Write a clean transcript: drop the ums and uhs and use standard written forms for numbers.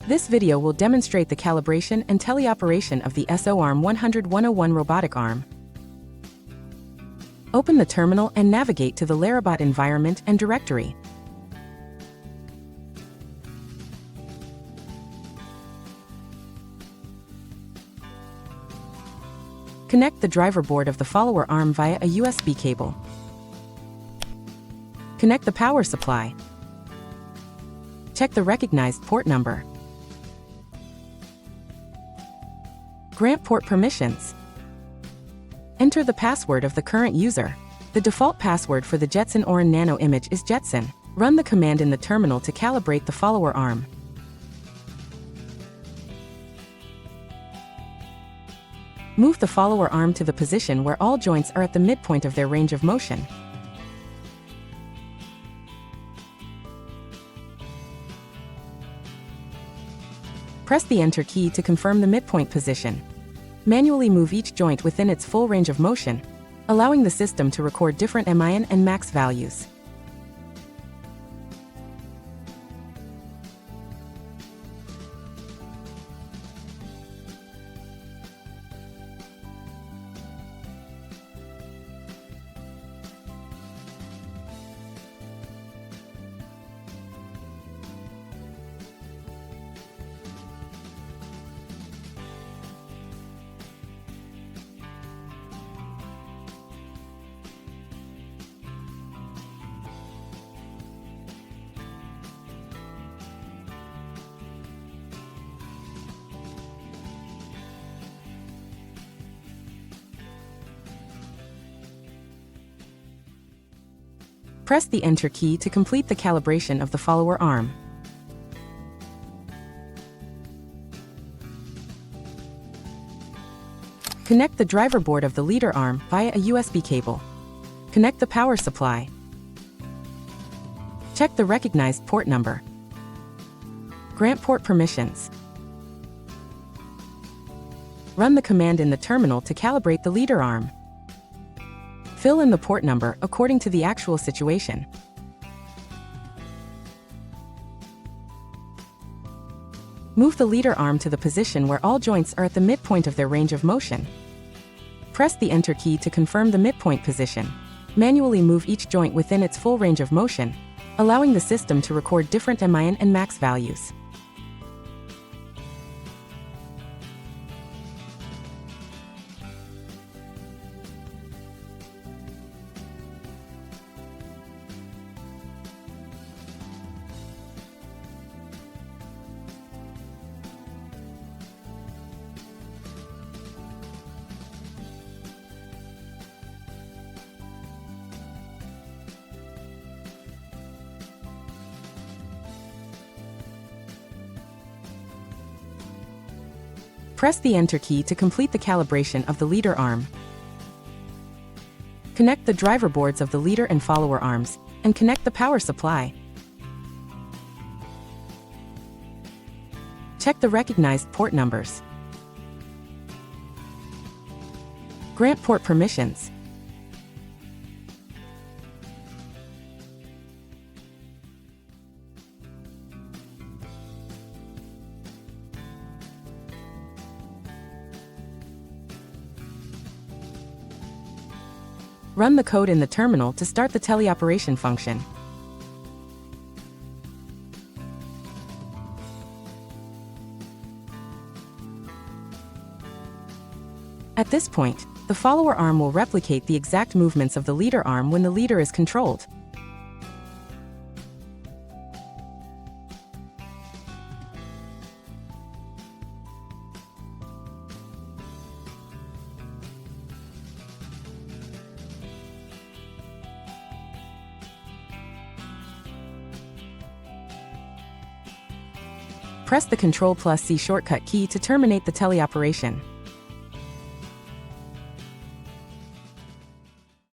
This video will demonstrate the calibration and teleoperation of the SO-ARM100 101 robotic arm. Open the terminal and navigate to the Robot environment and directory. Connect the driver board of the follower arm via a USB cable. Connect the power supply. Check the recognized port number. Grant port permissions. Enter the password of the current user. The default password for the Jetson Orin Nano image is Jetson. Run the command in the terminal to calibrate the follower arm. Move the follower arm to the position where all joints are at the midpoint of their range of motion. Press the Enter key to confirm the midpoint position. Manually move each joint within its full range of motion, allowing the system to record different min and max values. Press the Enter key to complete the calibration of the follower arm. Connect the driver board of the leader arm via a USB cable. Connect the power supply. Check the recognized port number. Grant port permissions. Run the command in the terminal to calibrate the leader arm. Fill in the port number according to the actual situation. Move the leader arm to the position where all joints are at the midpoint of their range of motion. Press the Enter key to confirm the midpoint position. Manually move each joint within its full range of motion, allowing the system to record different min and max values. Press the Enter key to complete the calibration of the leader arm. Connect the driver boards of the leader and follower arms, and connect the power supply. Check the recognized port numbers. Grant port permissions. Run the code in the terminal to start the teleoperation function. At this point, the follower arm will replicate the exact movements of the leader arm when the leader is controlled. Press the Ctrl+C shortcut key to terminate the teleoperation.